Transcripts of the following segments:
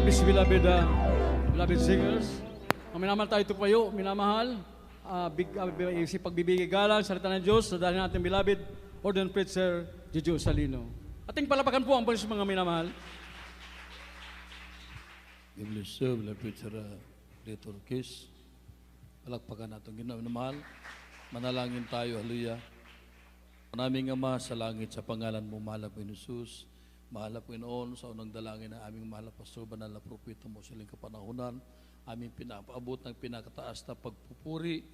This beloved singers, ang minamahal tayo tupayo, minamahal, si pagbibigay galang, salita ng Diyos, sa dahil natin beloved, ordained preacher, Jojo Salino. Ating palapakan po ang polis mga minamahal. English beloved preacher, Dr. Kiss, palakpakan natin Ginoo na mahal, manalangin tayo, haleluya. Manaming Ama sa langit, sa pangalan mo, mahal na Jesus, mahal na Panginoon, sa unang dalangin ng aming mahal na pastor, banal na propeta mo sa ilang kapanahunan, aming pinapaabot ng pinakataas na pagpupuri,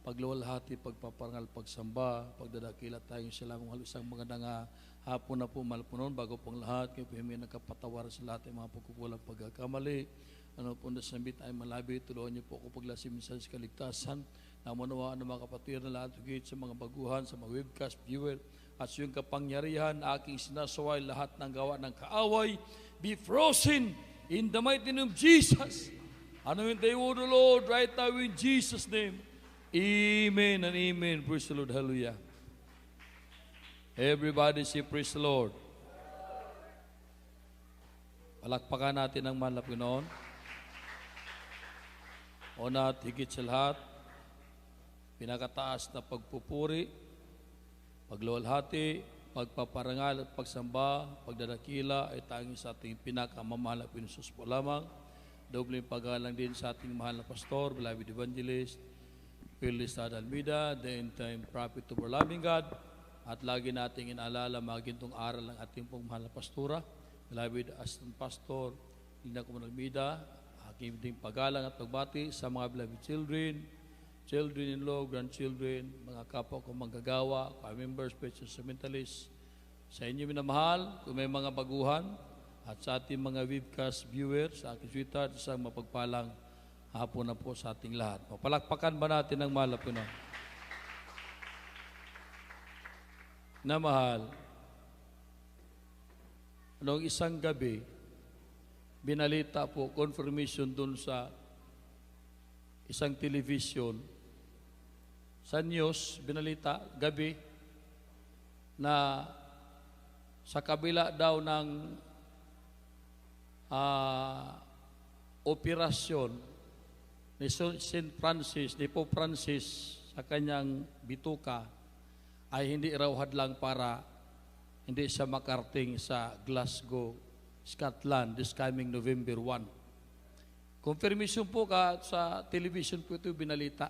pagluwalhati, pagpaparangal, pagsamba, pagdadakila tayong sila mong halusang mga nga hapon na po, mahal po noon, bago pang lahat, kayo pahimin ng kapatawaran sa lahat ng mga pagkukulang pagkakamali. Ano po na sambit ay malabi, tulungan niyo po ako paglasim sa kaligtasan, na manawaan ng mga kapatid na lahat higit sa mga baguhan, sa mga webcast viewer, at sa iyong kapangyarihan, aking sinasaway lahat ng gawa ng kaaway, be frozen in the mighty name of Jesus. Ano yung tayo, O Lord, right now in Jesus' name. Amen and amen. Praise the Lord. Hallelujah. Everybody say, praise the Lord. Palakpakan natin ang mahal na Panginoon. Una at higit sa lahat, pinakataas na pagpupuri, pagluwalhati, pagpaparangal at pagsamba, pagdadakila ay tanging sa ating pinakamamahal na Panginoon po lamang. Dobleng paggalang din sa ating mahal na pastor, beloved evangelist, Phyllis Almeida, the end-time prophet of our loving God, at lagi nating inaalala mga gintong aral ng ating pong mahal na pastora, beloved assistant pastor, Lina Almeida, aking ding paggalang at pagbati sa mga beloved children-in-law, grandchildren, mga kapwa kong manggagawa, members, special mentalists, sa inyo minamahal, kung may mga baguhan, at sa ating mga webcast viewers, sa aking sweetheart, isang mapagpalang hapon na po sa ating lahat. Mapalakpakan ba natin ang mahal na Panginoon? Na mahal, noong isang gabi, binalita po, confirmation dun sa isang television, sa news, binalita, gabi, na sa kabila daw ng operasyon ni St. Francis, ni Pope Francis sa kanyang bituka, ay hindi raw hadlang para hindi siya makarating sa Glasgow, Scotland, this coming November 1. Confirmation po sa television po ito binalita.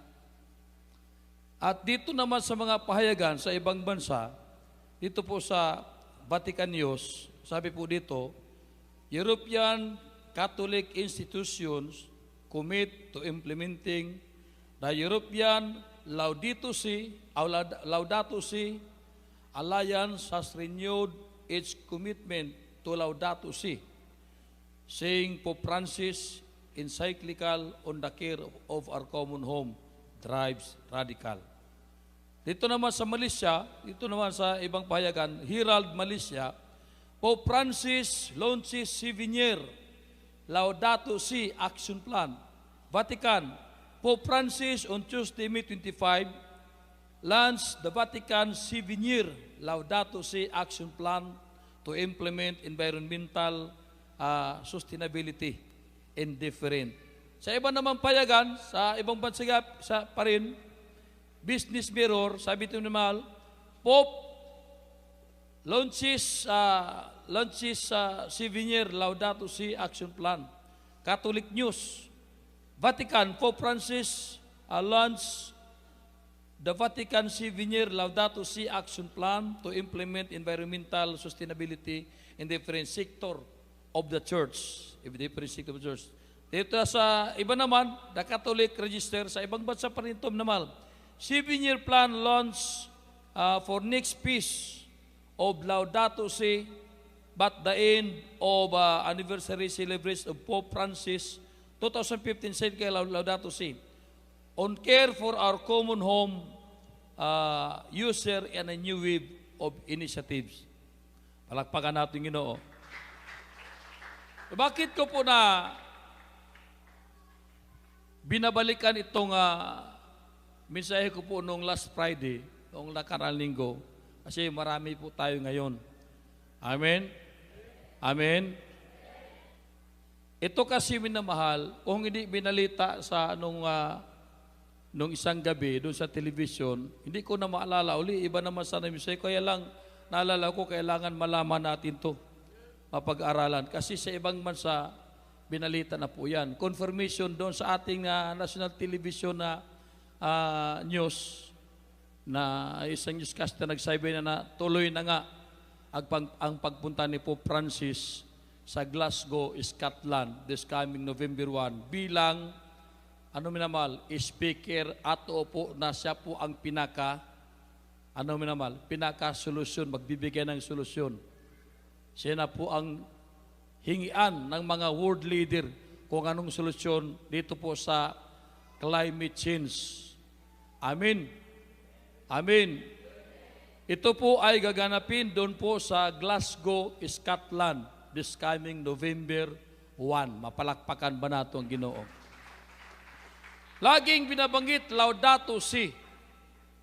At dito naman sa mga pahayagan sa ibang bansa, dito po sa Vatican News, sabi po dito, European Catholic institutions commit to implementing the European Laudato Si Alliance has renewed its commitment to Laudato Si, saying Pope Francis encyclical on the care of our common home drives radical. Dito naman sa Malaysia, dito naman sa ibang pahayagan, Herald Malaysia, Pope Francis launches 7-year Laudato Si Action Plan. Vatican, Pope Francis on Tuesday, May 25, launched the Vatican 7-year Laudato Si Action Plan to implement environmental sustainability and different. Sa iba naman payagan, sa ibang bansa pa rin, Business Mirror, sabi ito naman, Pope launches 7-year Laudato Si Action Plan. Catholic News, Vatican, Pope Francis launched the Vatican 7-year Laudato Si Action Plan to implement environmental sustainability in different sector of the church. Dito sa iba naman, the Catholic Register, sa ibang bansa pa rin ito naman, 7-year plan launch for next piece of Laudato Si, but the end of anniversary celebration of Pope Francis 2015 said kay Laudato Si, on care for our common home user and a new wave of initiatives. Palakpakan natin Ginoo. Bakit ko po na binabalikan itong mensahe ko po noong last Friday, noong nakaraang linggo, kasi marami po tayo ngayon. Amen? Amen? Ito kasi minamahal, kung hindi binalita sa nung isang gabi doon sa television, hindi ko na maalala uli, iba naman sana yung say, kaya lang naalala ko, kailangan malaman natin to, mapag-aralan. Kasi sa ibang bansa, binalita na po yan. Confirmation doon sa ating national television na news, na isang newscaster nagsabi na tuloy na nga ang pagpunta ni Pope Francis sa Glasgow, Scotland this coming November 1 bilang speaker at upo na siya po ang pinaka-solusyon, magbibigay ng solusyon. Siya na po ang hingian ng mga world leader kung anong solusyon dito po sa climate change. Amen. Amen. Ito po ay gaganapin doon po sa Glasgow, Scotland this coming November 1. Mapalakpakan ba nato ang Ginoo? Laging binabanggit Laudato Si.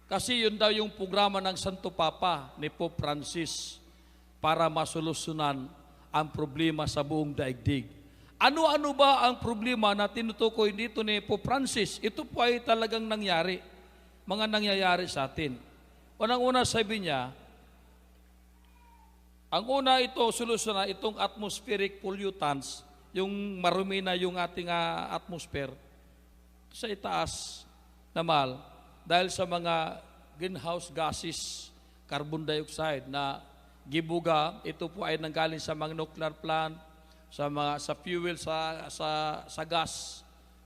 Kasi yun daw yung programa ng Santo Papa ni Pope Francis para masolusyonan ang problema sa buong daigdig. Ano-ano ba ang problema na tinutukoy dito ni Pope Francis? Ito po ay talagang nangyari. Mga nangyayari sa atin. Unang-una sabi niya, ang una ito, solusyonan itong atmospheric pollutants, yung marumi na yung ating atmosphere, sa itaas na mahal, dahil sa mga greenhouse gases, carbon dioxide na gibuga, ito po ay nanggaling sa mga nuclear plant, sa fuel, sa gas,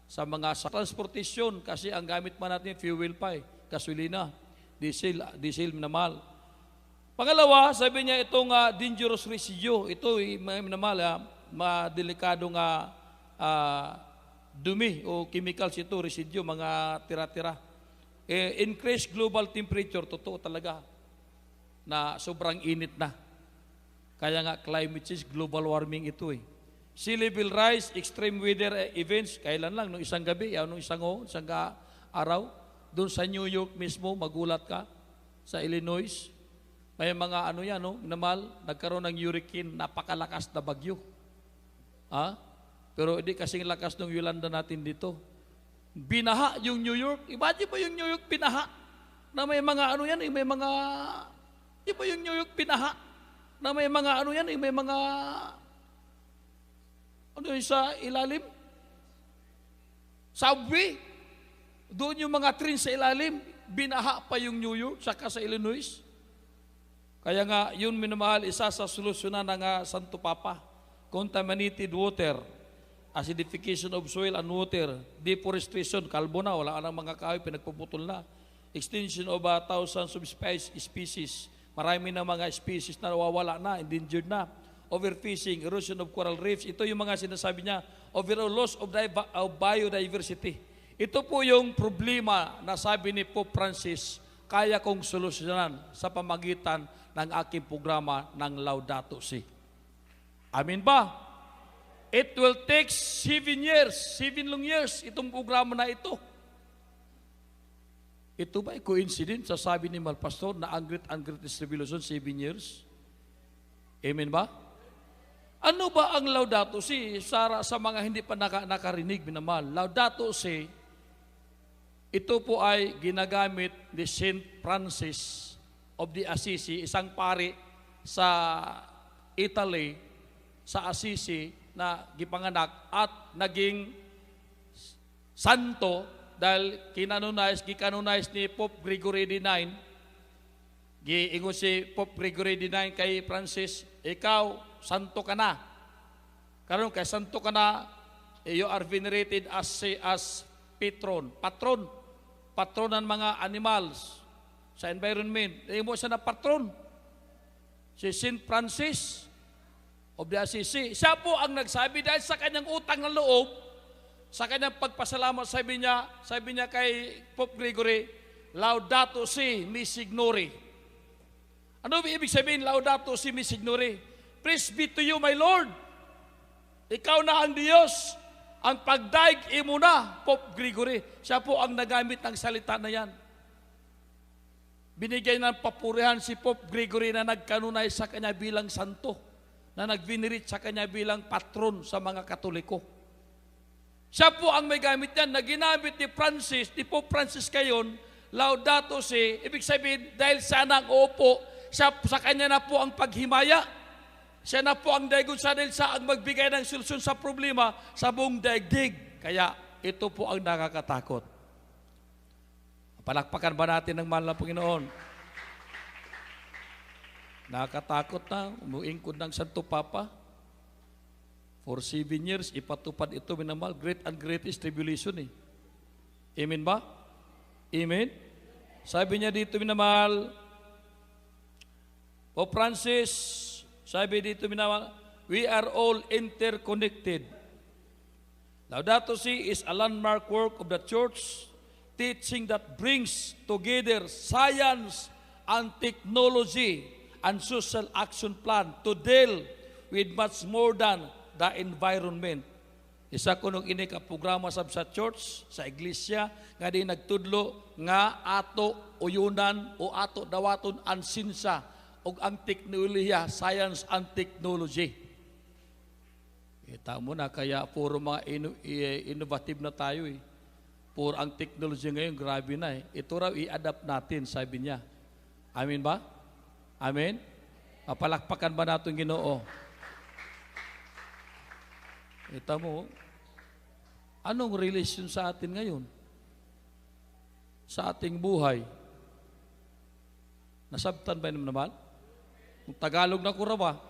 sa transportasyon, kasi ang gamit man natin fuel pa gasolina, diesel na mahal. Pangalawa, sabi niya itong dangerous residue, ito minamahal, madelikadong dumi o chemicals ito, residue, mga tira-tira. Increased global temperature, totoo talaga, na sobrang init na. Kaya nga climate change, global warming ito Sea level rise, extreme weather events, kailan lang, nung isang gabi, nung isang araw, doon sa New York mismo, magulat ka, sa Illinois, may mga namal, nagkaroon ng hurricane, napakalakas na bagyo. Pero hindi kasing lakas ng Yolanda natin dito. Binaha yung New York. Imagine mo yung New York binaha na may mga may mga, di ba yung New York binaha na may mga may mga sa ilalim? Subway. Doon yung mga train sa ilalim, binaha pa yung New York, saka sa Illinois. Kaya nga, yun minamahal, isa sa solusyonan ng Santo Papa. Contaminated water, acidification of soil and water, deforestation, kalbo na, wala nang mga kahoy, pinagpuputol na. Extinction of thousands of species, marami na mga species na nawawala na, endangered na. Overfishing, erosion of coral reefs, ito yung mga sinasabi niya, overall loss of biodiversity. Ito po yung problema na sabi ni Pope Francis, kaya kong solusyonan sa pamagitan ng aking programa ng Laudato Si. Amin ba? It will take 7 long years, itong programa na ito. Ito ba ay coincidence sa sabi ni Malpastor na ang greatest revolution, 7 years? Amen ba? Ano ba ang Laudato Si? Sa mga hindi pa nakarinig, minamahal, Laudato Si, ito po ay ginagamit ni Saint Francis of the Assisi, isang pari sa Italy, sa Assisi, na gipanganak at naging santo dahil gikanonize ni Pope Gregory IX. Giingon si Pope Gregory IX kay Francis, ikaw, santo ka na. Karon kay santo ka na, you are venerated as patron ng mga animals sa environment. Mo siya na patron. Si Saint Francis of the Assisi. Siya po ang nagsabi dahil sa kanyang utang ng loob, sa kanyang pagpasalamat, sabi niya kay Pope Gregory, Laudato Si mi signore. Ano ibig sabihin, Laudato Si mi signore? Praise be to you, my Lord. Ikaw na ang Diyos. Ang pagdaig imo na, Pope Gregory. Siya po ang nagamit ng salita na yan. Binigay ng papurihan si Pope Gregory na nagkanunay sa kanya bilang santo. na nag-venerate sa kanya bilang patron sa mga Katoliko. Siya po ang may gamit yan na ginamit ni Pope Francis ngayon, Laudato Si, ibig sabihin, dahil siya nang uupo, siya, sa kanya na po ang paghimaya, siya na po ang daigod sa dahil siya ang magbigay ng solusyon sa problema sa buong daigdig. Kaya ito po ang nakakatakot. Palakpakan ba natin ng mahal na Panginoon? Nakakatakot na, umuingkod ng Santo Papa. For 7 years, ipatupad ito, minamahal, great and greatest tribulation eh. Amen ba? Amen? Sabi niya dito, minamahal, Pope Francis, sabi dito, minamahal, we are all interconnected. Laudato Si is a landmark work of the Church, teaching that brings together science and technology and social action plan to deal with much more than the environment. Isa ko nung ini ka programa sa church, sa iglesia, nga di nagtudlo nga ato uyunan o ato dawaton ang sinsa o ang teknolohiya, science and technology. Kita mo na, kaya puro mga innovative na tayo eh. Puro ang technology ngayon, grabe na eh. Ito raw i-adapt natin, sabi niya. Amen ba? Amen? Palakpakan ba natin Ginoo? Kita mo, anong relasyon sa atin ngayon? Sa ating buhay? Nasabtan ba naman? Kung Tagalog na kura ba?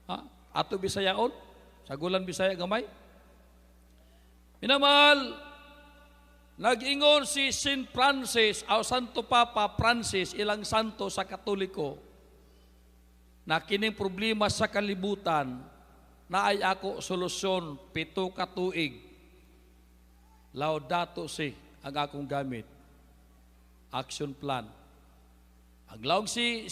Ha? Ato Bisayaon? Sagulan Bisaya gamay? Minamahal, nag-ingon si Saint Francis, o Santo Papa Francis, ilang santo sa Katoliko, na kining problema sa kalibutan, na ay ako solusyon 7 ka tuig. Laudato Si ang akong gamit. Action plan. Ang laong si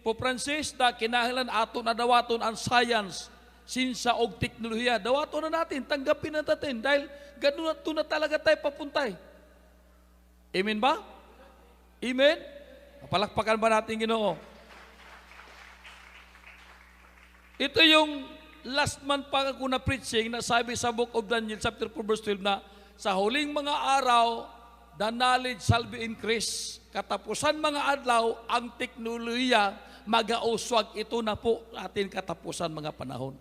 Pope Francis na kinahanglan ato na dawaton ang science, sinsa og teknolohiya. Dawaton na natin, tanggapin na natin dahil ganun na talaga tayo papuntay. Amen ba? Amen? Palakpakan ba natin Ginoo? Ito yung last month pa ako na preaching na sabi sa Book of Daniel chapter 4 verse 12 na sa huling mga araw, the knowledge shall be increased. Katapusan mga adlaw, ang teknolohiya mag-auswag. Ito na po atin katapusan mga panahon.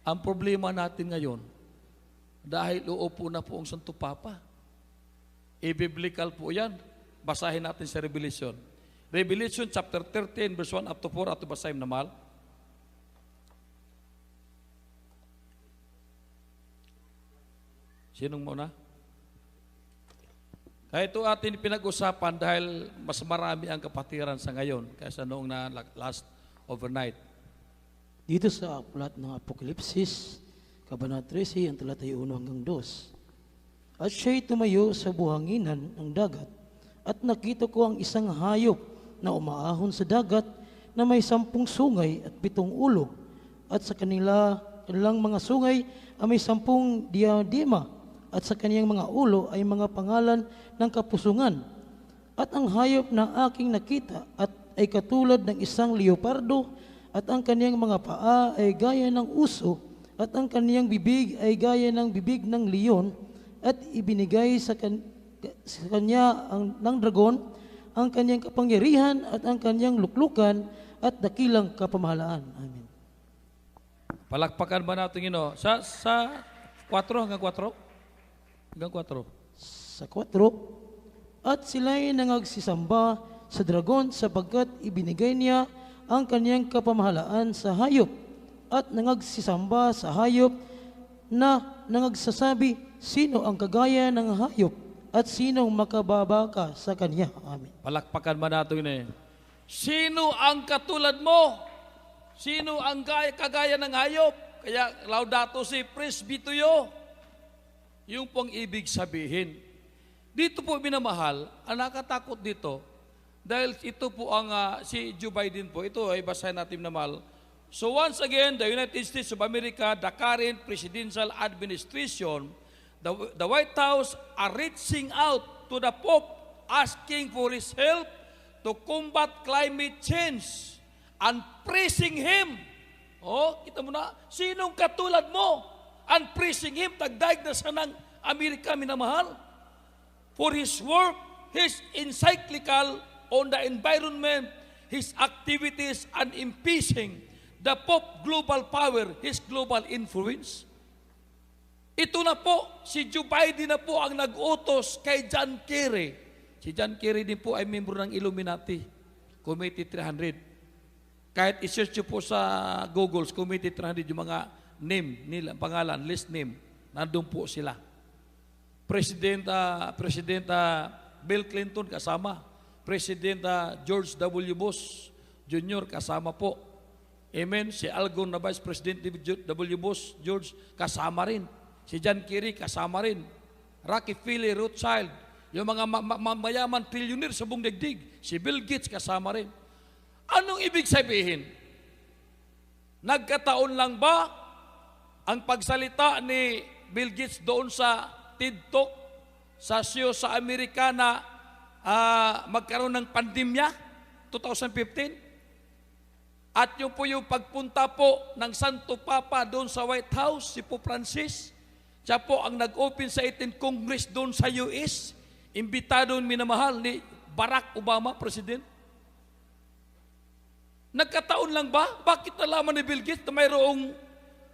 Ang problema natin ngayon, dahil uupo na po ang Santo Papa. I-biblical po yan. Basahin natin sa Revelation. Revelation chapter 13 verse 1 up to 4. Ato basahin na mahal. Sinong muna? Kaya ito atin pinag-usapan dahil mas marami ang kapatiran sa ngayon kaysa noong na last overnight. Dito sa aklat ng Apokalipsis, Kabanata 13, ang talatay 1 hanggang 2. At siya'y tumayo sa buhanginan ng dagat, at nakita ko ang isang hayop na umaahon sa dagat na may 10 sungay at 7 ulo, at sa kanilang mga sungay ay may 10 diadema, at sa kaniyang mga ulo ay mga pangalan ng kapusungan. At ang hayop na aking nakita ay katulad ng isang leopardo, at ang kaniyang mga paa ay gaya ng uso, at ang kaniyang bibig ay gaya ng bibig ng leon, at ibinigay sa kanya ng dragon ang kaniyang kapangyarihan at ang kaniyang luklukan at dakilang kapamahalaan. Amen. Palakpakan ba natin Ginoo? Sa 4 hanggang 4? Hanggang 4. Sa 4, at sila'y nangagsisamba sa dragon sapagkat ibinigay niya ang kaniyang kapamahalaan sa hayop, at nangagsisamba sa hayop na nangagsasabi, sino ang kagaya ng hayop at sinong makababaka sa kanya. Amen. Palakpakan ba natin Sino ang katulad mo? Sino ang kagaya ng hayop? Kaya Laudato Si, praise be to you. Yung pong ibig sabihin. Dito po minamahal, ang nakatakot dito, dahil ito po ang si Joe Biden po, ito ay basahin natin na mahal. So once again, the United States of America, the current presidential administration, the White House are reaching out to the Pope, asking for his help to combat climate change and praising him Oh, kita mo na, sinong katulad mo? And praising Him, tagdaig na sa ng Amerika, minamahal. For His work, His encyclical on the environment, His activities, and impeaching the Pope global power, His global influence. Ito na po, si Joe Biden na po ang nag-utos kay John Kerry. Si John Kerry din po ay membro ng Illuminati, Committee 300. Kahit i-search nyo po sa Google, Committee 300, yung mga name nila, pangalan, list name, nandun po sila. Presidenta Bill Clinton kasama. Presidenta George W. Bush Jr. kasama po. Amen. Si Al Gore na Vice President W. Bush George kasama rin. Si John Kerry kasama rin. Rockefeller, Rothschild, yung mga mayaman trillionaire sa buong daigdig. Si Bill Gates kasama rin. Anong ibig sabihin? Nagkataon lang ba ang pagsalita ni Bill Gates doon sa TED Talk sa CEO sa Amerika na magkaroon ng pandemya 2015? At yung po yung pagpunta po ng Santo Papa doon sa White House, si Pope Francis, siya po ang nag-open sa 18th Congress doon sa US, imbitado minamahal ni Barack Obama, President. Nagkataon lang ba? Bakit nalaman ni Bill Gates na mayroong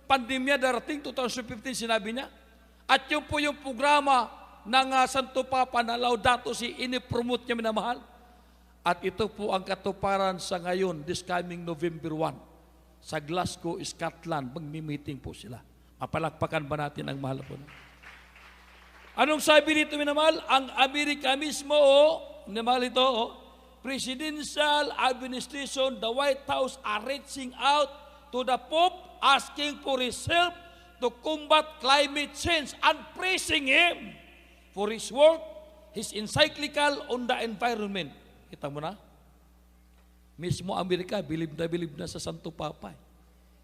pandemya darating 2015, sinabi niya? At yun po yung programa ng Santo Papa na Laudato Si, inipromote niya minamahal. At ito po ang katuparan sa ngayon, this coming November 1, sa Glasgow, Scotland, magmi-meeting po sila. Mapalakpakan ba natin ang mahal po? Anong sabi dito minamahal? Ang Amerika mismo, minamahal ito, Presidential Administration, the White House are reaching out to the Pope, asking for his help to combat climate change and praising him for his work, his encyclical on the environment. Kita mo na? Mismo Amerika, bilib na sa Santo Papa.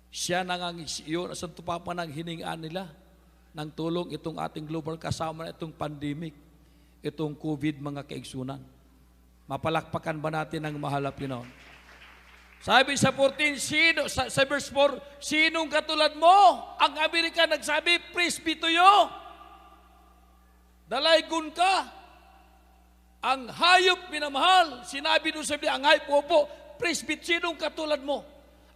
Siya nang ang CEO ng Santo Papa nang hiningaan nila ng tulong itong ating global kasama na itong pandemic, itong COVID, mga kaigsunan. Mapalakpakan ba natin ang mahal na Pinoon? Sabi sa 14, sa verse 4, sinong katulad mo? Ang Amerika nagsabi, praise be to you. Dalaygon ka. Ang hayop minamahal, sinabi doon sa Biblia, ang hayop po, praise be, sinong katulad mo?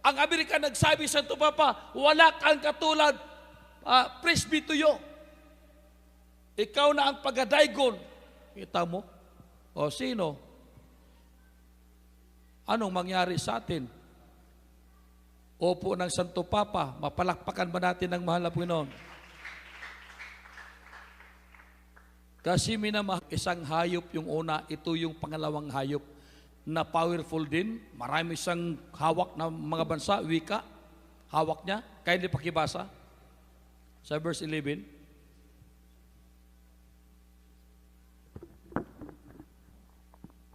Ang Amerika nagsabi sa Santo Papa, wala kang katulad, praise be to you. Ikaw na ang pagadaygon. Kita mo? O sino? Anong mangyari sa atin? Opo ng Santo Papa, mapalakpakan ba natin ang mahal na Panginoon? Kasi minamahal, isang hayop yung una, ito yung pangalawang hayop na powerful din. Marami siyang hawak na mga bansa, wika, hawak niya. Kaya hindi pakibasa. Sa verse 11,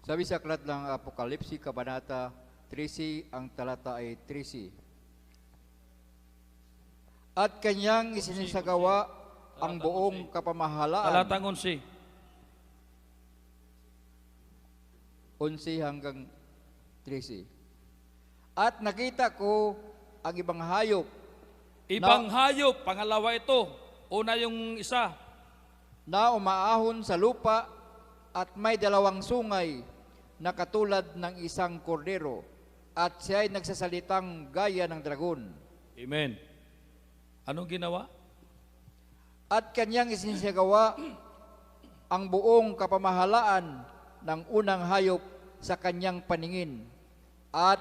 sabi sa aklat ng Apokalipsi, Kabanata 13, ang talata ay 13. At kanyang isinisagawa ang buong kapamahalaan. talatang 11. 11 hanggang 13. At nakita ko ang ibang hayop. Ibang hayop, pangalawa ito. Una yung isa. Na umaahon sa lupa at may dalawang sungay na katulad ng isang kordero, at siya ay nagsasalitang gaya ng dragon. Amen. Anong ginawa? At kanyang isinisagawa ang buong kapamahalaan ng unang hayop sa kanyang paningin, at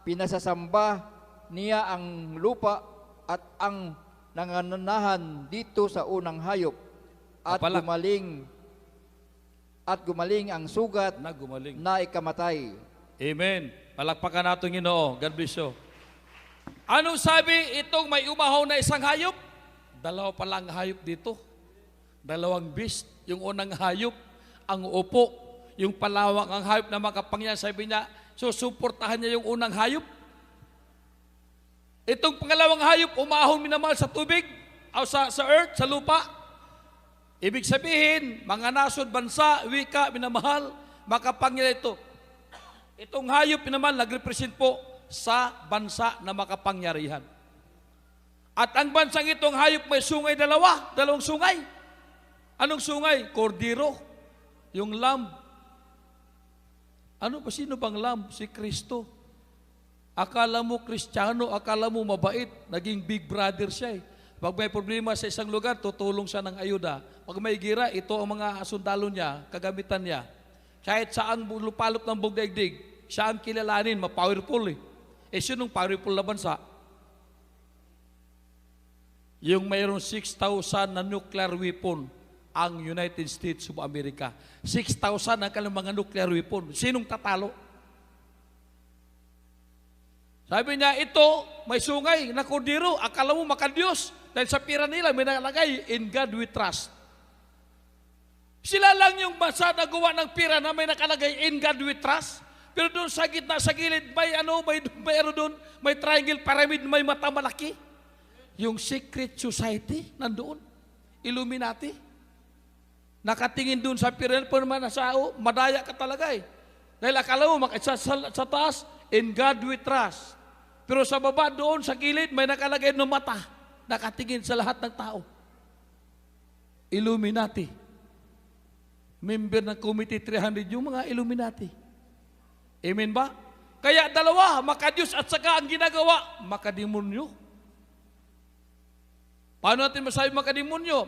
pinasasamba niya ang lupa at ang nangananahan dito sa unang hayop, at Kapalak. gumaling ang sugat Na gumaling. na ikamatay. Amen. Palakpakan natin Ginoo. God bless you. Anong sabi itong may umahaw na isang hayop? Dalawa pa lang hayop dito. Dalawang beast. Yung unang hayop, ang upo. Yung palawak ang hayop na makapangyarihan, sabi niya, susuportahan niya yung unang hayop. Itong pangalawang hayop, umahon minamahal sa tubig, o sa earth, sa lupa. Ibig sabihin, mga nasod, bansa, wika, minamahal, makapangyarihan ito. Itong hayop minamahal, nag-represent po sa bansa na makapangyarihan. At ang bansang itong hayop may sungay dalawang sungay. Anong sungay? Kordero, yung lamb. Sino bang lamb? Si Kristo. Akala mo Kristiyano, akala mo mabait, naging big brother siya eh. Pag may problema sa isang lugar, tutulong siya ng ayuda. Pag may gira, ito ang mga sundalo niya, kagamitan niya. Kahit saan lupalop ng bugdaigdig, siya ang kilalanin, ma-powerful eh. Sinong powerful na bansa? Yung mayroong 6,000 na nuclear weapon ang United States of America. 6,000 ang kanilang mga nuclear weapon. Sinong tatalo? Sabi niya, ito, may sungay na kordero, akala mo makadiyos. Dahil sa pira nila, may nakalagay, in God we trust. Sila lang yung bansa na gawa ng pira na may nakalagay, in God we trust. Pero doon sa gitna, sa gilid, may doon, may triangle pyramid, may mata malaki. Yung secret society, nandoon. Illuminati. Nakatingin doon sa pira, pero manasao, madaya ka talaga eh. Dahil akala mo, sa taas, in God we trust. Pero sa baba doon, sa gilid, may nakalagay ng mata. Nakatingin sa lahat ng tao. Illuminati. Member ng Committee 300, yung mga Illuminati. Amen ba? Kaya dalawa, makadiyos at saka ang ginagawa, makademonyo. Paano natin masabi makademonyo?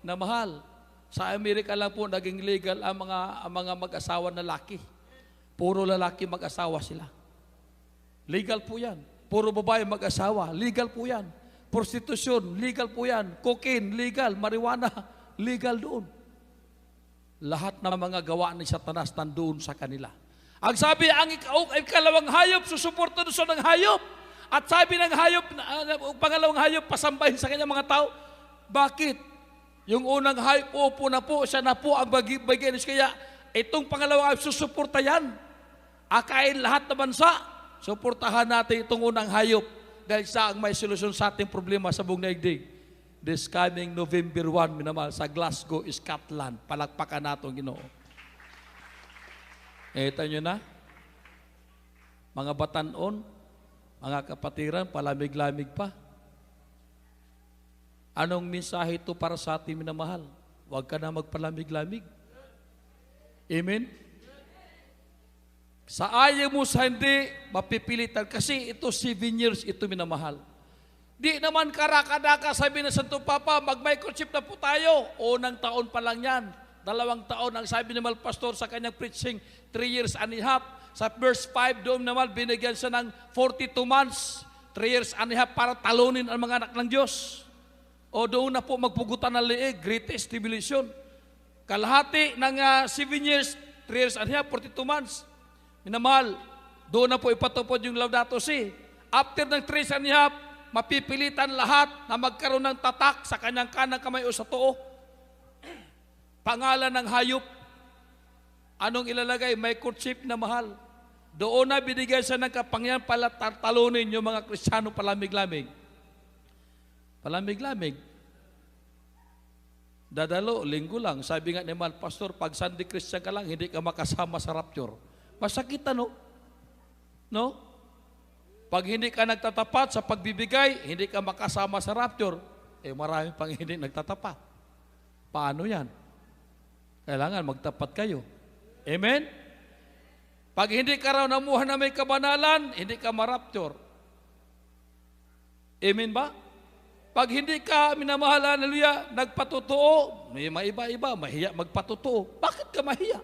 Na mahal. Sa Amerika lang po naging legal ang mga mag-asawa na laki. Puro lalaki mag-asawa sila. Legal po yan. Puro babae mag-asawa. Legal po yan. Prostitution, legal po yan. Cocaine, legal. Marijuana, legal doon. Lahat ng mga gawa ni Satanas nandoon sa kanila. Ang sabi, ang ikalawang hayop, susuporta doon sa ng hayop. At sabi ng hayop, pangalawang hayop, pasambahin sa kanyang mga tao. Bakit? Yung unang hayop, upo na po, siya na po ang bagay. Kaya itong pangalawang hayop, susuporta yan. Akain lahat na bansa, suportahan natin itong unang hayop. Dahil siya ang may solusyon sa ating problema sa buong daigdig. This coming November 1, minamahal, sa Glasgow, Scotland. Palakpakan natin, Ginoo. Ito nyo na, mga batanon, mga kapatiran, palamig-lamig pa. Anong mensahe ito para sa ating minamahal? Huwag ka na magpalamig-lamig. Amen? Sa ayaw mo sa hindi, mapipilitan. Kasi ito 7 years, ito minamahal. Di naman karakadaka, sabi ng Santo Papa, mag-microchip na po tayo. Unang taon pa lang yan. 2 taon, ang sabi ni Mal Pastor sa kanyang preaching, 3 years and a half. Sa verse 5, doon naman, binigyan siya ng 42 months, 3 years and a half, para talunin ang mga anak ng Diyos. O doon na po magpugutan ng liig, greatest tribulation. Kalahati ng 7 years, 3 years and a half, 42 months. Minamahal, doon na po ipatupod yung Laudato Si. After ng 3 years and a half, mapipilitan lahat na magkaroon ng tatak sa kanyang kanang kamay o sa too. Pangalan ng hayop. Anong ilalagay? Microchip na mahal. Doon na binigay siya ng kapangyarihan para talunin yung mga Kristiyano palamig-lamig. Palamig-lamig. Dadalo, linggo lang. Sabi nga ni Mal Pastor, pag Sunday Christian ka lang, hindi ka makasama sa rapture. Masakit ano? No? Pag hindi ka nagtatapat sa pagbibigay, hindi ka makasama sa rapture. Marami pang hindi nagtatapat. Paano yan? Kailangan magtapat kayo. Amen? Pag hindi ka raw namuha na may kabanalan, hindi ka marapture. Amen ba? Pag hindi ka minamahal, haleluya, nagpatotoo, may maiba-iba, mahiya magpatotoo. Bakit ka mahiya?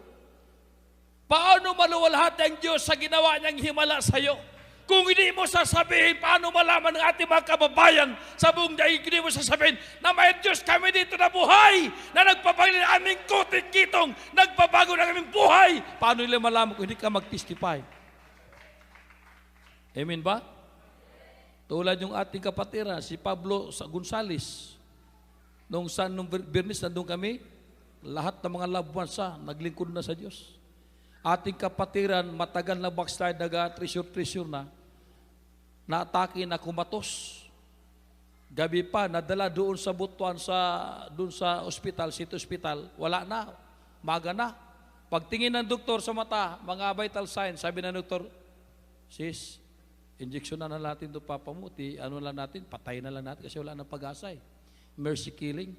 Paano maluwalhati ang Diyos sa ginawa niyang himala sa iyo? Kung hindi mo sasabihin, paano malaman ng ating mga kababayan sa buong daig, hindi mo sasabihin na may Diyos kami dito na buhay, na nagpabago ng aming kutit kitong, nagpabago ng aming buhay. Paano nila malaman kung hindi ka mag-testify? Amen ba? Tulad yung ating kapatira, si Pablo Gonzales. Nung Bernis, nandun kami, lahat ng mga loved ones naglingkod na sa Diyos. Ating kapatiran, matagal na backslide, treasure na, naatake na kumatos. Gabi pa, nadala doon sa Butuan, doon sa ospital, City Hospital, wala na, maga na. Pagtingin ng doktor sa mata, mga vital signs, sabi ng doktor, sis, injection na natin ito papamuti, ano lang natin, patay na lang natin kasi wala nang pag-asa eh. Mercy killing,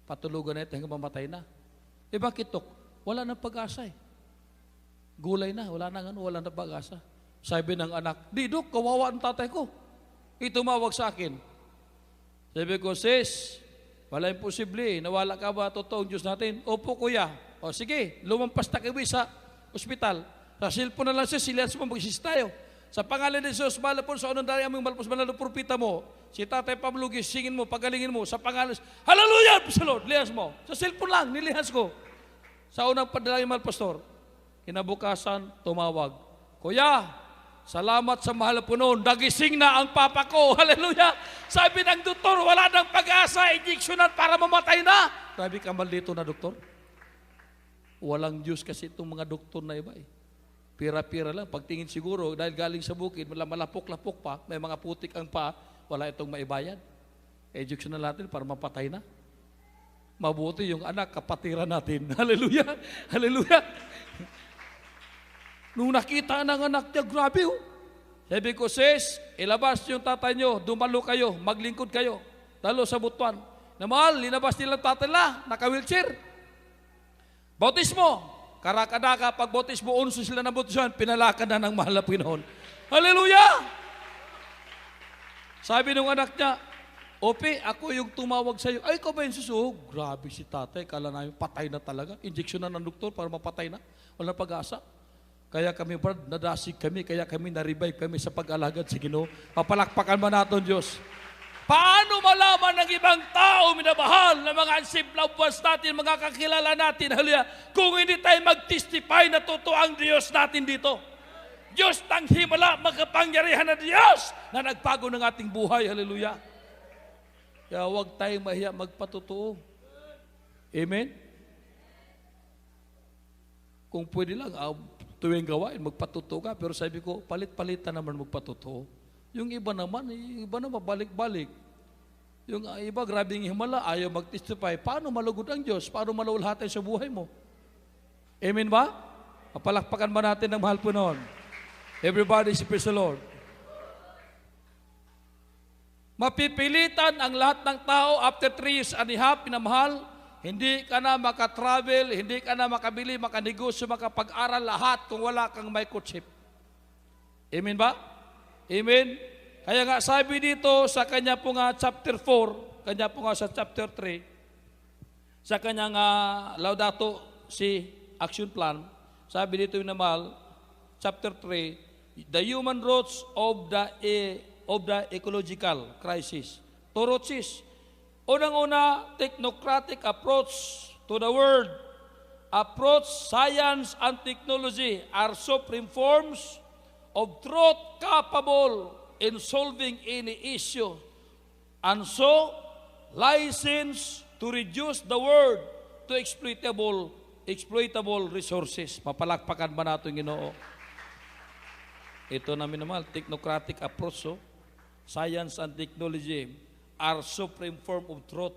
patulugan natin hanggang mamatay na. Eh bakit tok? Wala nang pag-asa eh. Gulay na, wala nang pag-asa. Sabi ng anak, di Dok, kawawa ang tatay ko. Itumawag sa akin. Sabi ko, sis, wala imposible, nawala ka ba totoong Diyos natin? Opo kuya. O sige, lumampas na kami sa ospital. Sa cellphone na lang siya, silens mo, mag-isis tayo. Sa pangalan ni Jesus, malapon sa unang dari aming malapos manalo propita mo. Si Tatay Pablo, gisingin mo, pagalingin mo. Sa pangalan, hallelujah! Sa Lord, lihas mo. Sa cellphone lang, nilihas ko. Sa unang padalangin mal pastor, kinabukasan, tumawag. Kuya, salamat sa mahal po noon. Nagising na ang papa ko. Hallelujah! Sabi ng doktor, wala nang pag-asa, injeksyonan para mamatay na. Sabi ka, maldito na doktor. Walang Diyos kasi itong mga doktor na iba eh. Pira-pira lang. Pagtingin siguro, dahil galing sa bukid, malapok-lapok pa, may mga putik ang paa, wala itong maibayad. Injection na natin para mapatay na. Mabuti yung anak, kapatiran natin. Hallelujah! Hallelujah! Nung nakita ng anak niya, grabe oh. Sabi ko, sis, ilabas yung tatay nyo, dumalo kayo, maglingkod kayo. Dalo sa butuan. Na mahal, linabas nilang tatay nila, naka-wheelchair. Bautismo. Karakadaka, pag bautismo, unso sila na bautismo, pinalakan na ng mahal na Pinoon. Hallelujah! Sabi ng anak niya, Ope, ako yung tumawag sa'yo. Ay, ikaw ba yung suso? Grabe si tatay, kala namin patay na talaga. Injection na ng doktor para mapatay na. Wala pag-asa. Kaya kami, Brad, nadasig kami, kaya kami na-revive kami sa pag-alagad sa Ginoo. Papalakpakan ba natin, Diyos? Paano malaman ng ibang tao, minamahal, na mga unsaved loved ones natin, mga kakilala natin, hallelujah, kung hindi tayo mag-testify na totoo ang Diyos natin dito? Diyos ng himala, makapangyarihan na Diyos na nagbago ng ating buhay, hallelujah. Kaya huwag tayong mahiya magpatotoo. Amen? Kung pwede lang, tuwing gawain, magpatotoo ka. Pero sabi ko, palit-palitan naman magpatotoo. Yung iba naman balik-balik. Yung iba, grabing himala, ayaw mag-testify. Paano malugod ang Diyos? Paano malawalhatan sa buhay mo? Amen ba? Papalakpakan ba natin ng mahal po noon? Everybody, praise the Lord. Mapipilitan ang lahat ng tao after 3 years and a half, pinamahal, hindi ka na makatravel, hindi ka na makabili, makanegosyo, makapag-aral, lahat kung wala kang microchip. Amen ba? Amen? Kaya nga sabi dito sa kanya po nga chapter 4, kanya po nga sa chapter 3, sa kanya nga Laudato Si Action Plan, sabi dito yung namal, chapter 3, the human roots of the ecological crisis. Torosis, unang-una, technocratic approach to the world. Approach science and technology are supreme forms of truth capable in solving any issue. And so, license to reduce the world to exploitable resources. Mapalakpakan ba natin Ginoo? Ito namin naman, technocratic approach, science and technology are supreme form of truth,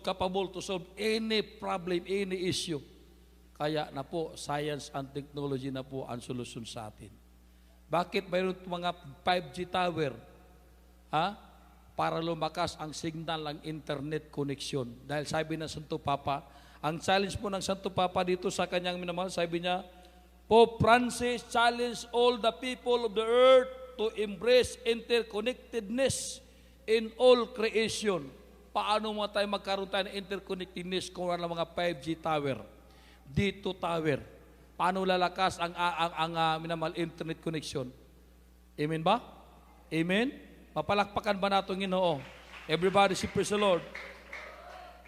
capable to solve any problem, any issue. Kaya na po, science and technology na po ang solusyon sa atin. Bakit mayroon mga 5G tower? Para lumakas ang signal ng internet connection. Dahil sabi ng Santo Papa, ang challenge po ng Santo Papa dito sa kanyang minamahal, sabi niya, Pope Francis challenged all the people of the earth to embrace interconnectedness in all creation. Paano mo tayo magkaroon tayo ng interconnectedness kung wala mga 5G tower? Dito tower. Paano lalakas ang minamahal internet connection? Amen ba? Amen? Mapalakpakan ba natin Ginoo? Everybody say praise the Lord.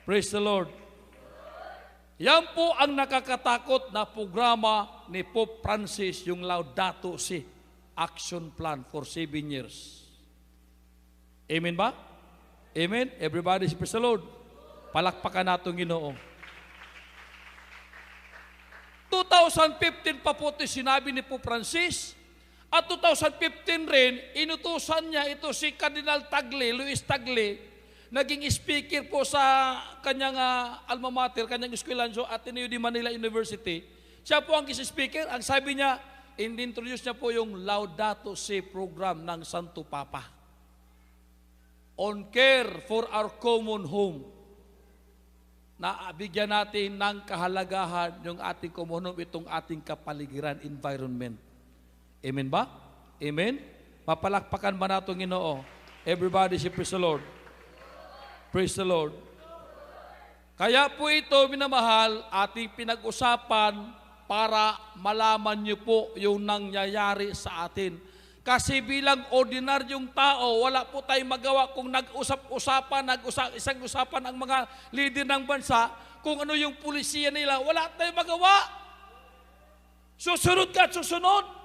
Praise the Lord. Yan po ang nakakatakot na programa ni Pope Francis, yung Laudato Si Action Plan for 7 years. Amen ba? Amen? Everybody say praise the Lord. Palakpakan natin Ginoo. 2015 pa po ito sinabi ni Pope Francis. At 2015 rin, inutusan niya ito si Cardinal Tagle, Luis Tagle, naging speaker po sa kanyang alma mater, kanyang eskwelahan, Ateneo de Manila University. Siya po ang speaker. Ang sabi niya, in-introduce niya po yung Laudato Si program ng Santo Papa. On care for our common home. Na bigyan natin ng kahalagahan yung ating common home, itong ating kapaligiran, environment. Amen ba? Amen? Mapalakpakan ba natin, Ginoo? Everybody say, praise the Lord. Praise the Lord. Kaya po ito, minamahal, ating pinag-usapan para malaman niyo po yung nangyayari sa atin. Kasi bilang ordinaryong tao, wala po tayong magawa kung isang usapan ang mga leader ng bansa, kung ano yung pulisiya nila, wala tayong magawa. Susunod ka at susunod.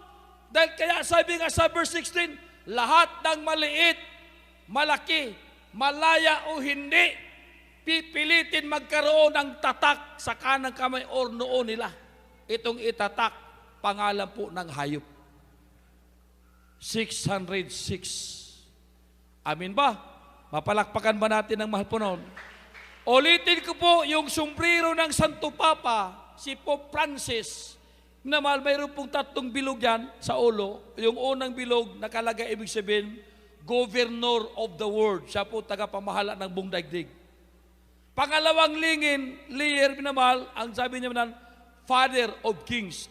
Dahil kaya sabi nga sa verse 16, lahat ng maliit, malaki, malaya o hindi, pipilitin magkaroon ng tatak sa kanang kamay or noo nila. Itong itatak, pangalan po ng hayop. 606. Amin ba? Mapalakpakan ba natin ang mahal po noon? Ulitin ko po yung sombrero ng Santo Papa, si Pope Francis. Na mahal, mayroon pong 3 bilog yan sa ulo. Yung unang bilog, nakalagay ibig sabihin, Governor of the World. Siya po tagapamahala ng buong daigdig. Pangalawang layer, minamahal, ang sabi niya naman, Father of Kings.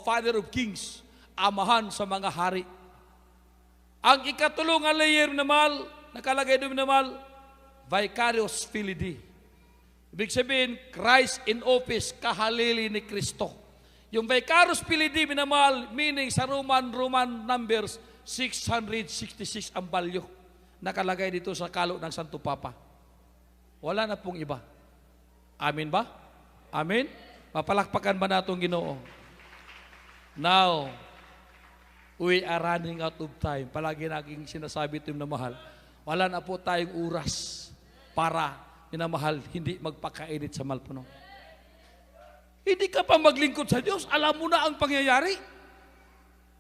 Father of Kings. Amahan sa mga hari. Ang ikatulong layer naman, nakalagay doon naman, Vicarious Filii. Ibig sabihin, Christ in office, kahalili ni Kristo. Yung Vicarious Filii, naman, meaning sa Roman numbers, 666 ang balyo. Nakalagay dito sa kalo ng Santo Papa. Wala na pong iba. Amin ba? Amin? Mapalakpakan ba natong Ginoo? Now, we are running out of time. Palagi naging sinasabi ito yung namahal. Wala na po tayong oras para, minamahal, hindi magpakainit sa malpuno. Hindi ka pa maglingkod sa Diyos, alam mo na ang pangyayari.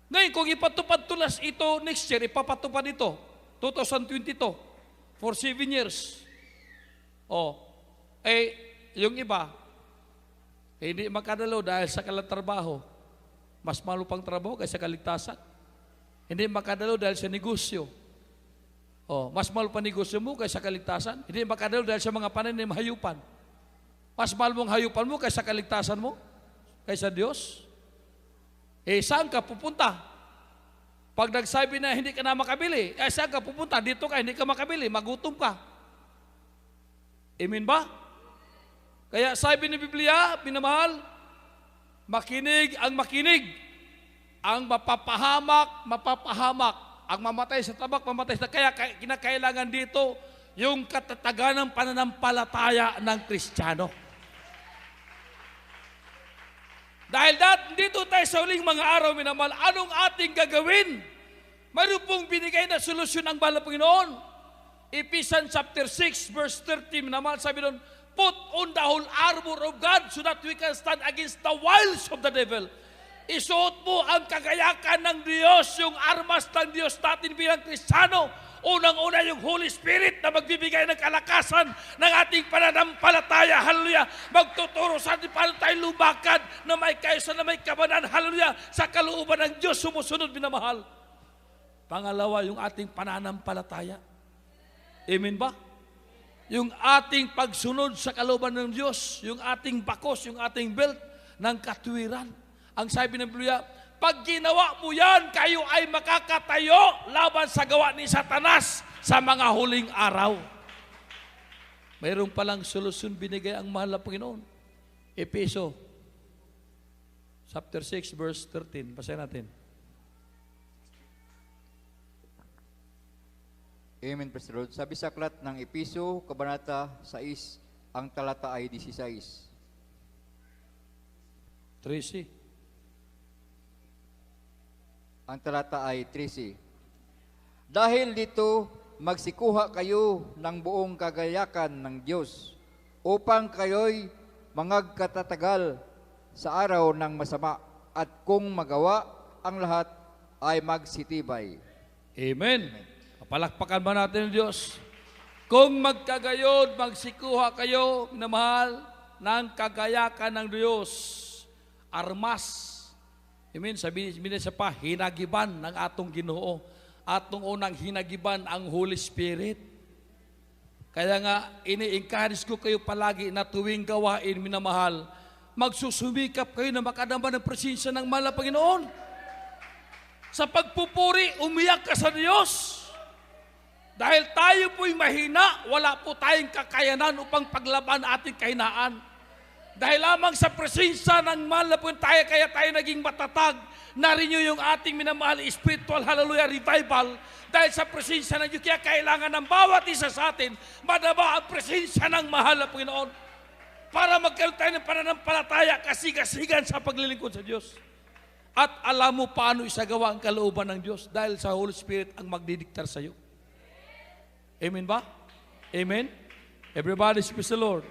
Ngayon, kung ipatupad tulas ito next year, ipapatupad ito, 2022, for 7 years. Yung iba, hindi makadalo dahil sa kalatrabaho. Mas malo pang trabaho kaysa kaligtasan. Hindi makadalo dahil sa negosyo. Mas malo pa negosyo mo kaysa kaligtasan. Hindi makadalo dahil sa mga pananim hayupan. Mas mahal mong hayupan mo kaysa kaligtasan mo, kaysa Diyos. Saan ka pupunta? Pag nagsabi na hindi ka na makabili, saan ka pupunta? Dito ka, hindi ka makabili, magutom ka. Amen ba? Kaya sabi ni Biblia, minamahal, makinig. Ang mapapahamak. Ang mamatay sa tabak, mamatay sa kaya kinakailangan dito yung katatagan ng pananampalataya ng Kristiyano. Dahil dito tayo sa uling mga araw, minamahal, anong ating gagawin? Mayroon pong binigay na solusyon ang Banal na Panginoon. Ephesians chapter 6 verse 30, minamahal, sabi doon, put on the whole armor of God so that we can stand against the wiles of the devil. Isuot mo ang kagayakan ng Diyos, yung armas ng Diyos natin bilang Kristiyano. Unang-una yung Holy Spirit na magbibigay ng kalakasan ng ating pananampalataya. Hallelujah. Magtuturo sa atin paano tayo lumakad na may kaisa, na may kabanan. Hallelujah. Sa kalooban ng Diyos, sumusunod, minamahal. Pangalawa, yung ating pananampalataya. Amen ba? Yung ating pagsunod sa kalooban ng Diyos, yung ating bakos, yung ating belt ng katuwiran. Ang sabi ng Biblia, pag ginawa mo yan, kayo ay makakatayo laban sa gawa ni Satanas sa mga huling araw. Mayroon palang solusyon binigay ang mahal na Panginoon. Efeso, chapter 6, verse 13. Basahin natin. Amen, Pastor Lord. Sabi sa aklat ng Episo, Kabanata 6, ang talata ay 16. Tracy. Ang talata ay 13. Dahil dito, magsikuha kayo ng buong kagayakan ng Diyos upang kayo'y mangagkatatagal sa araw ng masama at kung magawa ang lahat ay magsitibay. Amen. Palakpakan ba natin ang Diyos? Kung magkagayon, magsikuha kayo na mahal ng kagayakan ng Diyos. Armas. Amen. Sabi sa pa, hinagiban ng atong Ginoo. Atong unang hinagiban ang Holy Spirit. Kaya nga, ini-encourage ko kayo palagi na tuwing gawain, minamahal, magsusumikap kayo na makadama ng presensya ng mahal na Panginoon. Sa pagpupuri, umiyak ka sa Diyos. Dahil tayo po'y mahina, wala po tayong kakayanan upang paglaban ating kahinaan. Dahil lamang sa presensya ng mahal na Panginoon tayo, kaya tayo naging matatag. Na-renew yung ating minamahal spiritual, hallelujah, revival. Dahil sa presensya ng Diyos, kaya kailangan ng bawat isa sa atin, madama ang presensya ng mahal na Panginoon. Para magkaroon tayo ng pananampalataya, kasigasigan sa paglilingkod sa Diyos. At alam mo paano isagawa ang kalooban ng Diyos dahil sa Holy Spirit ang magdidiktar sa iyo. Amen ba? Amen? Everybody praise the Lord.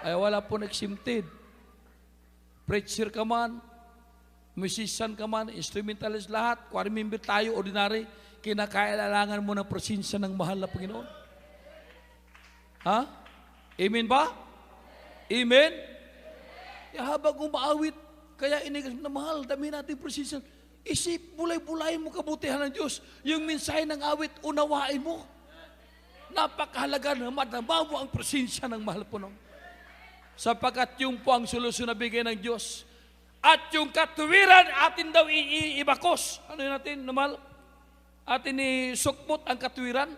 Ay wala po nagsimtid. Preacher ka man, musician ka man, instrumentalist lahat, choir member tayo, ordinary, kinakailangan mo ng presensya ng mahal na Panginoon. Ha? Amen ba? Amen? Habang umaawit, kaya inigas na mahal, dami natin presensya. Isip, bulay-bulayin mo kabutihan ng Diyos. Yung mensahe ng awit, unawain mo. Napakahalaga na madama mo ang presensya ng mahal po nung. Sapagkat yung po ang solusyon na bigay ng Diyos. At yung katuwiran, atin daw ibakos. Ano yun natin, namal? Atin isukmot ang katuwiran.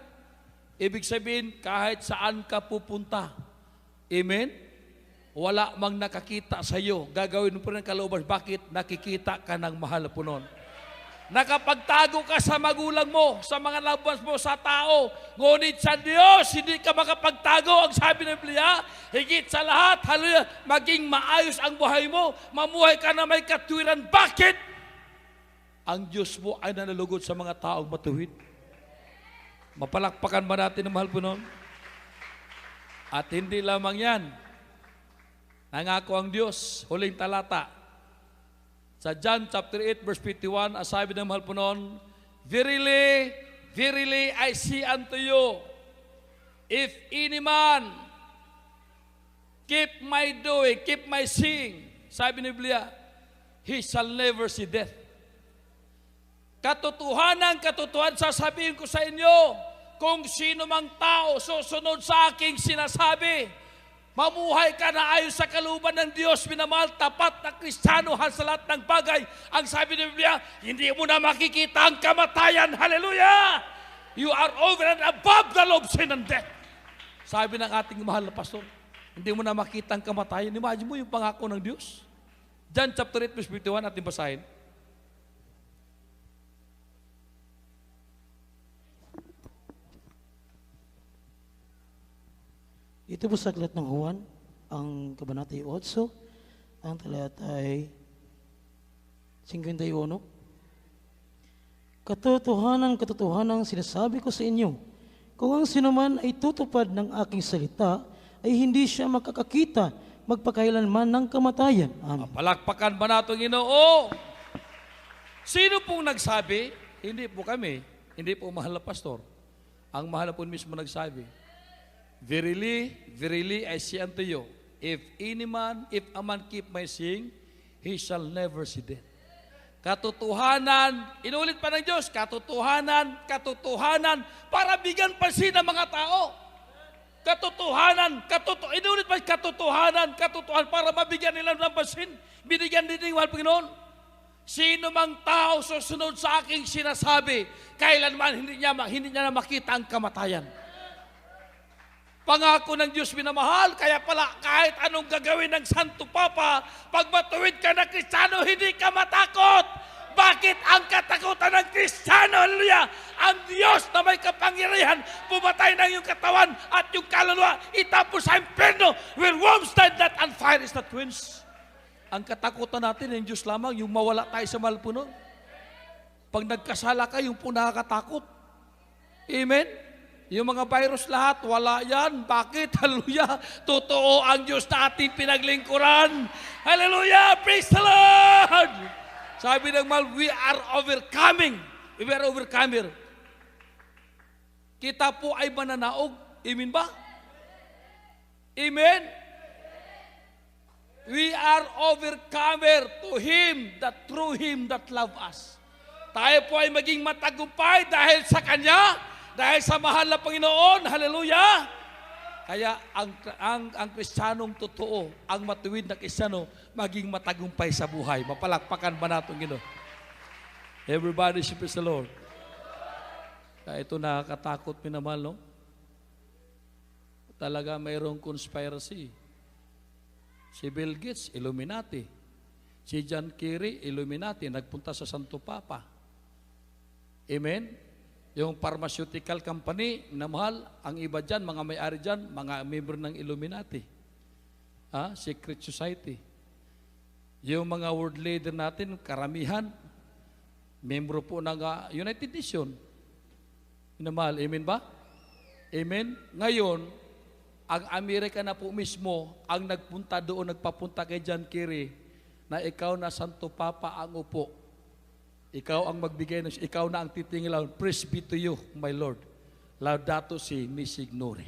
Ibig sabihin, kahit saan ka pupunta. Amen? Wala mang nakakita sa iyo, gagawin mo po ng kalooban. Bakit? Nakikita ka ng mahal na punon. Nakapagtago ka sa magulang mo, sa mga labas mo, sa tao. Ngunit sa Diyos, hindi ka makapagtago. Ang sabi ng Biblia, higit sa lahat, hallelujah, maging maayos ang buhay mo. Mamuhay ka na may katwiran. Bakit? Ang Diyos mo ay nanalugod sa mga taong matuwid. Mapalakpakan ba natin ang mahal punon? At hindi lamang yan. Nangako ang Diyos, huling talata. Sa John chapter 8 verse 51, ang sabi ng mahal po noon, Verily, verily I say unto you, if any man keep my doing, keep my saying, sabi ni Biblia, he shall never see death. Katotohanan, sasabihin ko sa inyo, kung sino mang tao susunod sa aking sinasabi, mamuhay ka na ayon sa kalooban ng Diyos, minamahal, tapat na Kristiyano sa lahat ng bagay. Ang sabi ng Biblia, hindi mo na makikita ang kamatayan. Hallelujah! You are over and above the law of sin and death. Sabi ng ating mahal na pastor, hindi mo na makita ang kamatayan. Imagine mo yung pangako ng Diyos. John chapter 8 verse 51, ating basahin. Ito po sa aklat ng Juan, ang kabanata 8, ang talata ay 51. Katotohanan, sinasabi ko sa inyo, kung ang sinuman ay tutupad ng aking salita, ay hindi siya makakakita magpakailanman ng kamatayan. Amen. Palakpakan ba natin, Ginoo? Sino pong nagsabi? Hindi po kami. Hindi po mahal na pastor. Ang mahal na po mismo nagsabi. Verily, verily, I say unto you, if a man keep my saying, he shall never see death. Katotohanan, inulit pa ng Diyos, katotohanan, para bigyan pansin ng mga tao. Katotohanan, inulit pa, katotohanan, para mabigyan nila ng pansin. Binigyan din ng mahal Panginoon. Sino mang tao susunod sa aking sinasabi, kailanman hindi niya na makita ang kamatayan. Pangako ng Diyos minamahal, kaya pala kahit anong gagawin ng Santo Papa, pag matuwid ka na Kristiyano, hindi ka matakot. Bakit ang katakutan ng Kristiyano? Hallelujah! Ang Diyos na may kapangyarihan, pumatay ng iyong katawan at yung kaluluwa, itapos sa impyerno, where worms died not and fire is not quenched. Ang katakutan natin, yung Diyos lamang, yung mawala tayo sa mahal puno. Pag nagkasala ka, yung po nakakatakot. Amen? Yung mga virus lahat, wala yan. Bakit? Hallelujah! Totoo ang Diyos na ating pinaglingkuran. Hallelujah! Praise the Lord! Sabi ng mahal, we are overcoming. We are overcomer. Kita po ay mananaog. Amen ba? Amen? We are overcomer to Him that through Him that love us. Tayo po ay maging matagumpay dahil sa Kanya, dahil sa mahal na Panginoon. Hallelujah! Kaya ang Kristiyanong totoo, ang matuwid na Kristiyano, maging matagumpay sa buhay. Mapalakpakan ba natin Ginoo? Everybody should praise the Lord. Kaya ito nakakatakot minamahal, no? Talaga mayroong conspiracy. Si Bill Gates, Illuminati. Si John Kerry, Illuminati, nagpunta sa Santo Papa. Amen? Yung pharmaceutical company na mahal, ang iba dyan, mga may-ari dyan, mga member ng Illuminati. Secret Society. Yung mga world leader natin, karamihan, membro po ng United Nations. Minamahal, amen ba? Amen? Ngayon, ang Amerika na po mismo ang nagpunta doon, nagpapunta kay John Kerry na ikaw na Santo Papa ang upo. Ikaw ang magbigay, ikaw na ang titingilaw. Praise be to you, my Lord. Laudato si Missignore.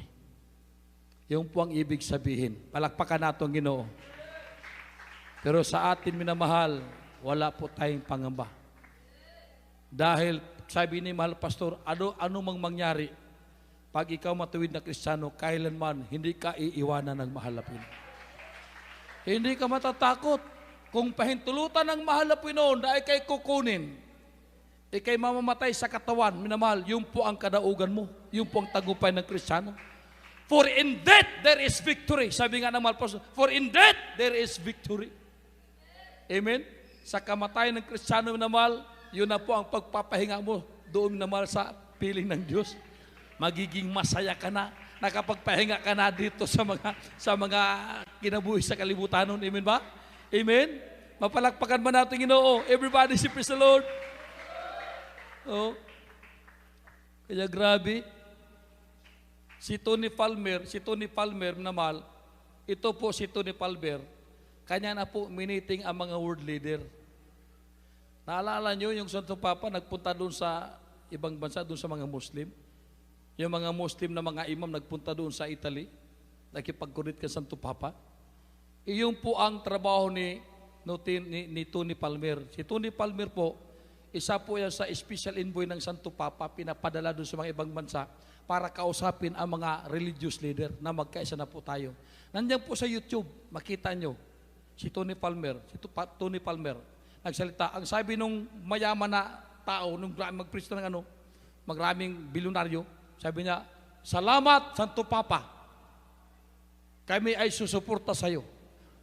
Yung po ang ibig sabihin. Palakpakan natin ang Ginoo. Pero sa atin minamahal, wala po tayong pangamba. Dahil sabi ni mahal pastor, ano mang mangyari, pag ikaw matuwid na Kristiyano, kailanman hindi ka iiwanan ng mahal na Panginoon. Hindi ka matatakot kung pahintulutan ng mahal na Panginoon na ikay kukunin, ikay mamamatay sa katawan, minamahal, yun po ang kadaugan mo, yun po ang tagumpay ng Kristiyano. For in death there is victory. Sabi nga ng mahal pastor, for in death there is victory. Amen? Sa kamatayan ng Kristiyano minamahal, yun na po ang pagpapahinga mo doon minamahal sa piling ng Diyos. Magiging masaya ka na, nakapagpahinga ka na dito sa mga kinabuhi sa kalibutan nun. Amen ba? Amen? Mapalakpakan ba natin Ginoo? Everybody say praise the Lord. Oh. Kaya grabe. Si Tony Palmer naman, ito po si Tony Palmer, kanya na po miniting ang mga world leader. Naalala nyo yung Santo Papa nagpunta doon sa ibang bansa, doon sa mga Muslim. Yung mga Muslim na mga imam nagpunta doon sa Italy, nakipagkunit kay Santo Papa. Iyon po ang trabaho ni Tony Palmer. Si Tony Palmer po, isa po yan sa special envoy ng Santo Papa, pinapadala doon sa mga ibang bansa para kausapin ang mga religious leader na magkaisa na po tayo. Nandiyan po sa YouTube, makita nyo, si Tony Palmer, nagsalita. Ang sabi nung mayaman na tao, nung mag-preach ng magraming bilyonaryo, sabi niya, salamat Santo Papa, kami ay susuporta sa iyo.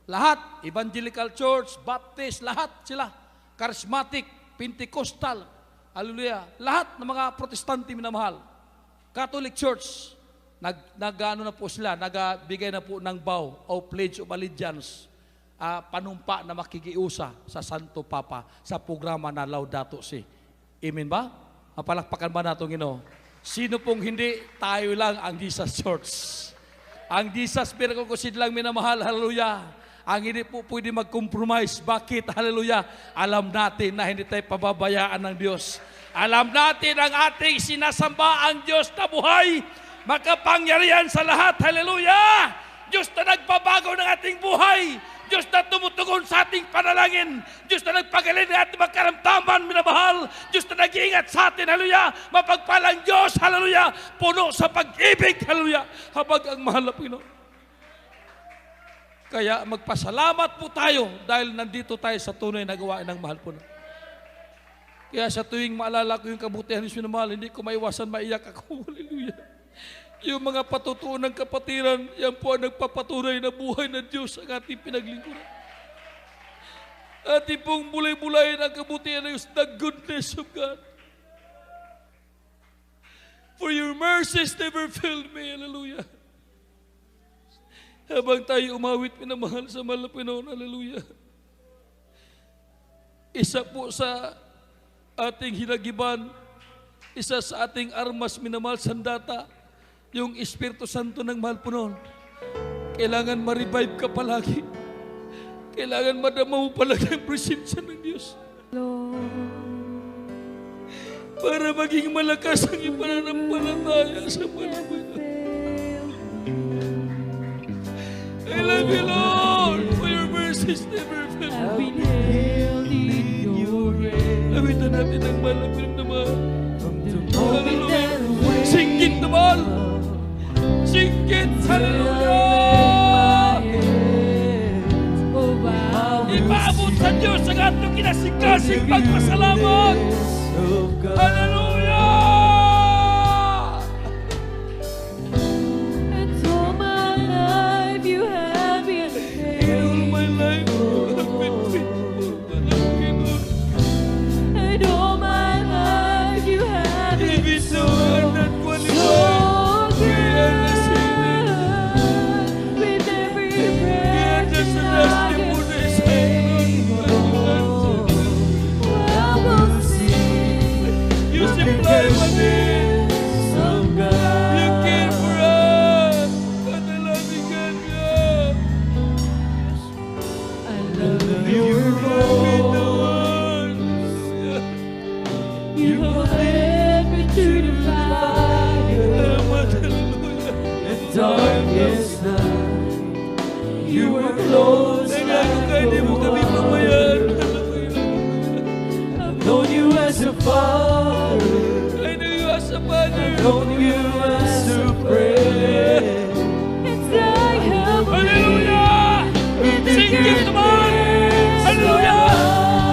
Lahat, Evangelical Church, Baptist, lahat sila, Charismatic, Pentecostal, hallelujah, lahat ng mga protestante minamahal, Catholic Church, nag-ano na po sila, nagbigay na po ng vow o pledge of allegiance, panumpa na makikiusa sa Santo Papa sa programa na Laudato Si. Amen ba? Mapalakpakan ba natin Ginoo? Sino pong hindi? Tayo lang ang Jesus Church. Ang Jesus Miracle Crusade lang minamahal, hallelujah. Ang hindi po pwede mag-compromise. Bakit? Hallelujah. Alam natin na hindi tayo pababayaan ng Diyos. Alam natin ang ating sinasamba ang Diyos na buhay, makapangyarihan sa lahat. Hallelujah! Diyos na nagbabago ng ating buhay. Diyos na tumutugon sa ating panalangin. Diyos na nagpagaling ng ating magkaramdaman, minamahal. Diyos na nag-iingat sa atin, hallelujah. Mapagpalang Diyos, hallelujah. Puno sa pag-ibig, hallelujah. Habang ang mahal na Panginoon. Kaya magpasalamat po tayo dahil nandito tayo sa tunay na gawain ng mahal po. Kaya sa tuwing maalala ko yung kabutihan ni minamahal, hindi ko maiwasan maiyak ako, hallelujah. Yung mga patutuon ng kapatiran, yan po ang nagpapatunay na buhay ng Diyos ang ating pinaglingkuran. Ating pong bulay-bulayin ang kabutihan ng Diyos, the goodness of God. For your mercies never failed me, hallelujah. Habang tayo umawit, minamahal sa mahal na Panginoon, hallelujah. Isa po sa ating hinagiban, isa sa ating armas, minamahal sandata, yung Espiritu Santo ng mahal po noon. Kailangan ma-revive ka palagi. Kailangan madama mo palagi ang presensya ng Diyos. Para maging malakas ang ipananampalataya sa Panginoon. I love you, Lord, for your mercy. has never felt. I've been held in your hand. Awitan natin ang malapit naman. From the moment that I Singkit naman! Singkit! Hallelujah! Ipaabot sa Diyos ang atong kinasing-kasing pagpasalamat! Hallelujah! And all my life you have been In all my life, you have been faithful. Panginoon. and all my life you have been Even though I'm not qualified, so we are the sinner. good with every We are breath just a that I dusty can Buddha take. I will sing You supply my needs. of God. You care for us. What a loving God we are. I love You your love me voice. the one. You have led me to the fire. Hallelujah. Darkest night, you were close like Nagkakay, di mo kami no pamayan. I've known you as a father, I know you as a father. known you as a friend. And I have Hallelujah! Singkit naman! Hallelujah!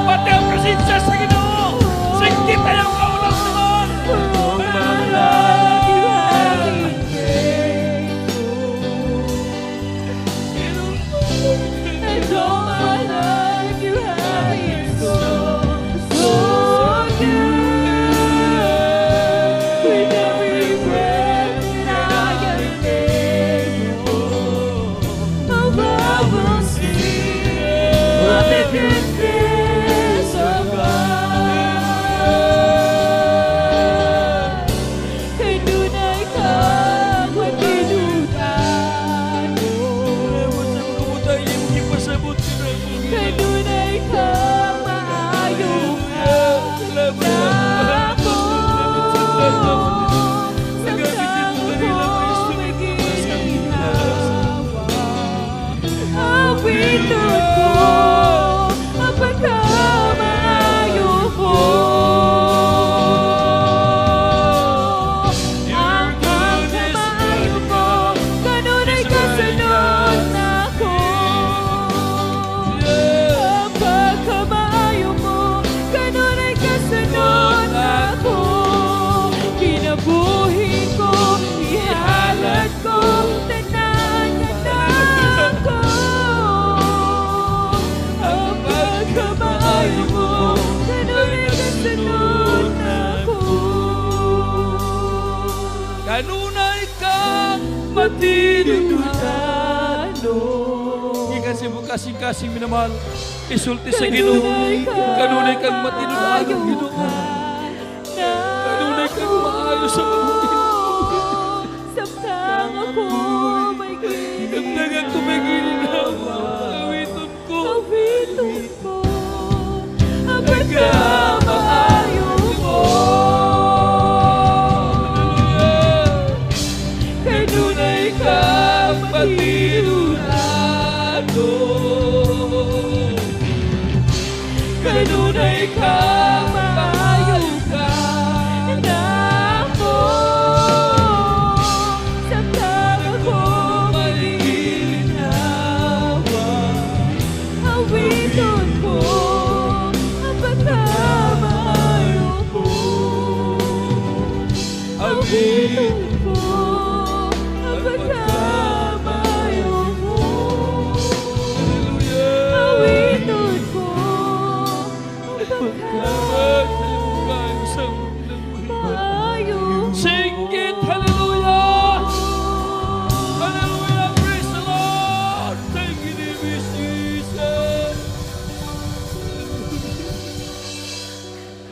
Pati ang presensya sa Ginoo! Singkit tayong kaulang naman! all my life you have been faithful. And all my life you have been so good. With every breath that I can take, oh, I will sing of the goodness of God. Kay tunay kang matinutan mo. Kay tunay kang maayong ako. Saktang ako may ginhawa. Awitin ko ang pagkamaayo mo. Ang pagkamaayo mo, ganun ay kasunod ako. Ang pagkamaayo mo, ganun ay kasunod ako. Kinabuhi ko, ihalat ko, tanan ko. Ang pagkamaayo mo, ganun ay kasunod ako. Kanunay kang matinutan. Ikasih mo kasing-kasing minamahal. Isulti sa Ginoo. Kanunay kang matinutan. Ginoo. Kanunay kang maayos sa mabuti. Samtang ako may Damdagan ko may gininawa. Awiton ko. Awitin ko ang pagkamaayo mo. Kanunay kang matinutan. Kanunay kang maayo ka na ako. Samtang ako may ginhawa, awitin ko ang pagkamaayo mo. Awitin